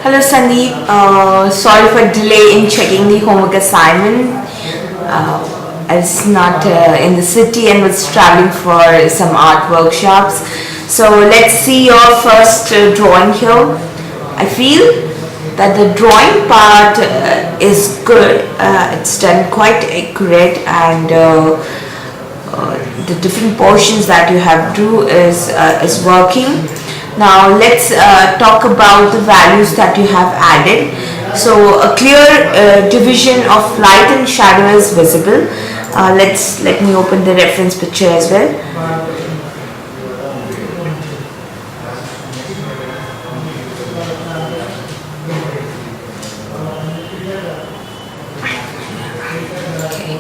Hello Sandeep, sorry for delay in checking the homework assignment. I was not in the city and was traveling for some art workshops. So let's see your first drawing here. I feel that the drawing part is good. It's done quite accurate and the different portions that you have drew is working. Now let's talk about the values that you have added. So a clear division of light and shadow is visible. Let me open the reference picture as well. Okay.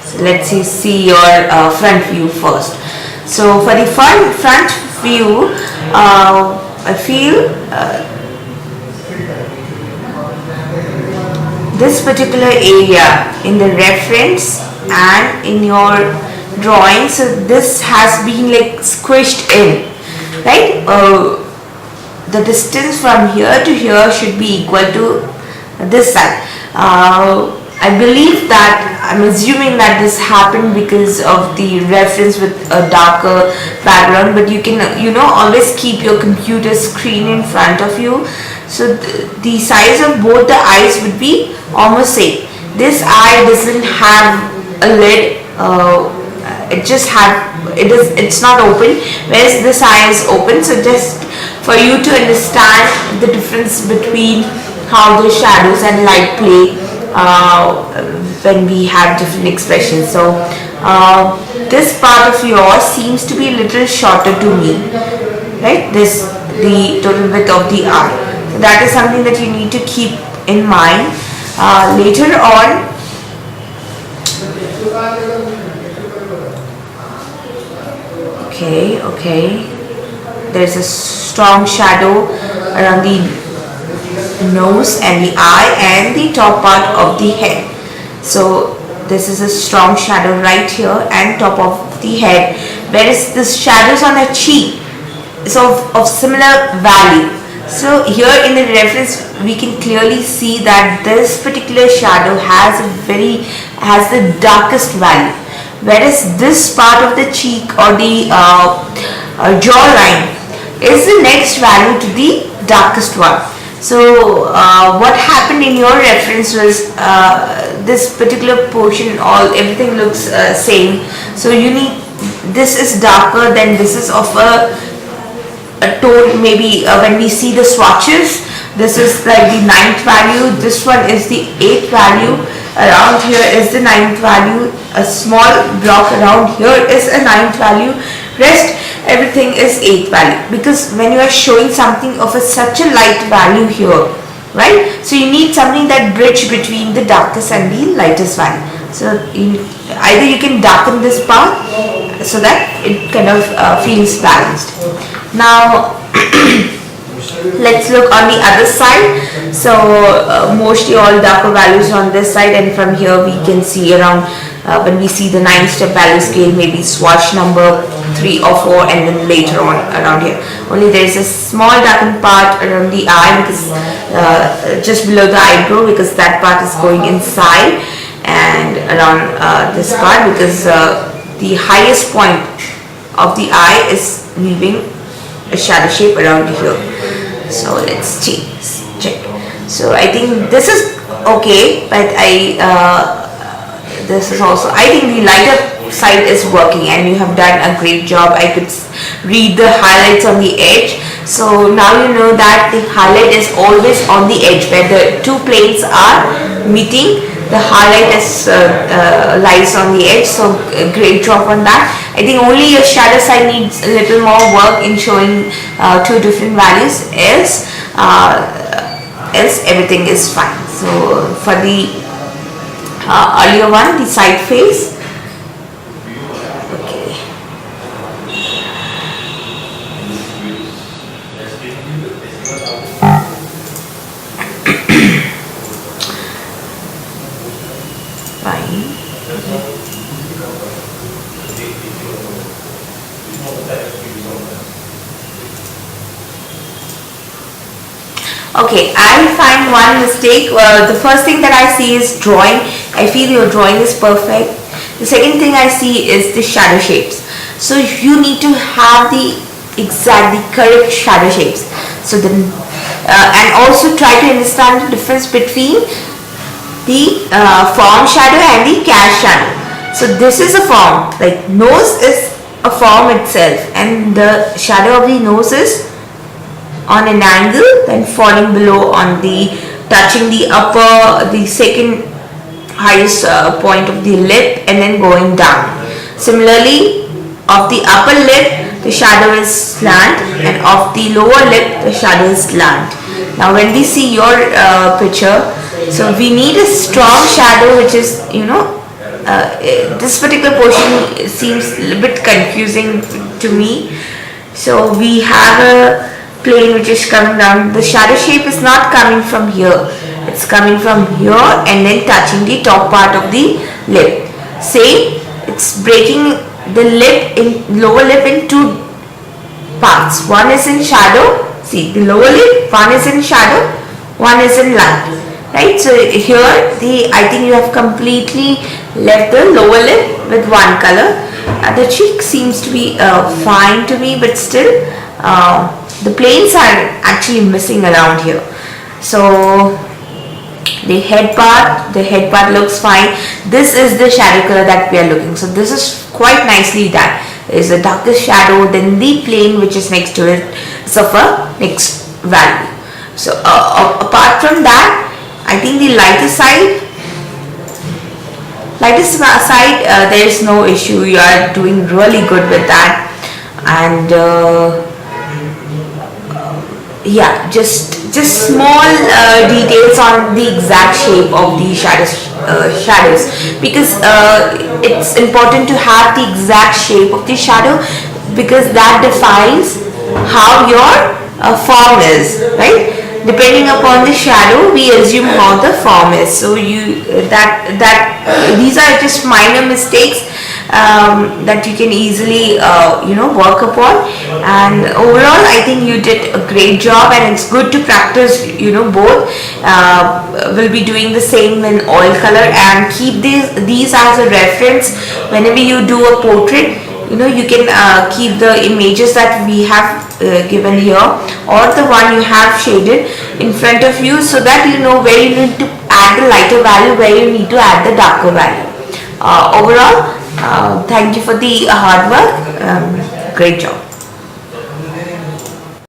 So let's see your front view first. So for the front view, I feel this particular area in the reference and in your drawing, so this has been like squished in, right? The distance from here to here should be equal to this side. I believe that I'm assuming that this happened because of the reference with a darker background, but you can always keep your computer screen in front of you, so the size of both the eyes would be almost same. This eye doesn't have a lid, it's not open, whereas this eye is open. So just for you to understand the difference between how the shadows and light play when we have different expressions. So this part of yours seems to be a little shorter to me, right? The total width of the eye. So that is something that you need to keep in mind later on. Okay. There's a strong shadow around the nose and the eye and the top part of the head. So this is a strong shadow right here and top of the head, whereas the shadows on the cheek is of similar value. So here in the reference we can clearly see that this particular shadow has the darkest value, whereas this part of the cheek or the jawline is the next value to the darkest one. So what happened in your reference was this particular portion, everything looks same. So this is darker, then this is of a tone, maybe when we see the swatches, this is like the 9th value, this one is the 8th value, around here is the 9th value, a small block around here is a 9th value, rest everything is 8th value, because when you are showing something of such a light value here, right, so you need something that bridge between the darkest and the lightest value. So either you can darken this part so that it kind of feels balanced. Now let's look on the other side. So mostly all darker values on this side, and from here we can see around when we see the 9-step value scale, maybe swatch number 3 or 4, and then later on around here only there is a small darkened part around the eye, because just below the eyebrow, because that part is going inside, and around this part, because the highest point of the eye is leaving a shadow shape around here. So let's check. So I think this is okay, but this is also, I think the lighter side is working, and you have done a great job. I could read the highlights on the edge. So now you know that the highlight is always on the edge where the two planes are meeting. The highlight lies on the edge. So great job on that. I think only your shadow side needs a little more work in showing two different values, else everything is fine. So for the earlier one, the side face, okay. Fine. Okay, I find one mistake. The first thing that I see is drawing. I feel your drawing is perfect. The second thing I see is the shadow shapes. So you need to have the correct shadow shapes. So then, and also try to understand the difference between the form shadow and the cast shadow. So this is a form, like nose is a form itself, and the shadow of the nose is on an angle, then falling below on the touching the second highest point of the lip, and then going down. Similarly, of the upper lip the shadow is slant, and of the lower lip the shadow is slant. Now when we see your picture, so we need a strong shadow, which is this particular portion seems a bit confusing to me. So we have a plane which is coming down. The shadow shape is not coming from here, it's coming from here and then touching the top part of the lip. Same, it's breaking the lower lip in two parts. One is in shadow, see the lower lip, one is in shadow, one is in light, right? So here I think you have completely left the lower lip with one color. The cheek seems to be fine to me, but still the planes are actually missing around here. So the head part looks fine. This is the shadow color that we are looking. So this is quite nicely done. There is a darkest shadow, then the plane which is next to it is of a mixed value. So apart from that, I think the lighter side there is no issue. You are doing really good with that. And yeah, just small details on the exact shape of the shadows, because it's important to have the exact shape of the shadow, because that defines how your form is, right? Depending upon the shadow, we assume how the form is. So these are just minor mistakes that you can easily work upon. And overall, I think you did a great job, and it's good to practice both. We'll be doing the same in oil color, and keep these as a reference whenever you do a portrait. You can keep the images that we have given here, or the one you have shaded in front of you, so that you know where you need to add the lighter value, where you need to add the darker value. Overall, thank you for the hard work. Great job.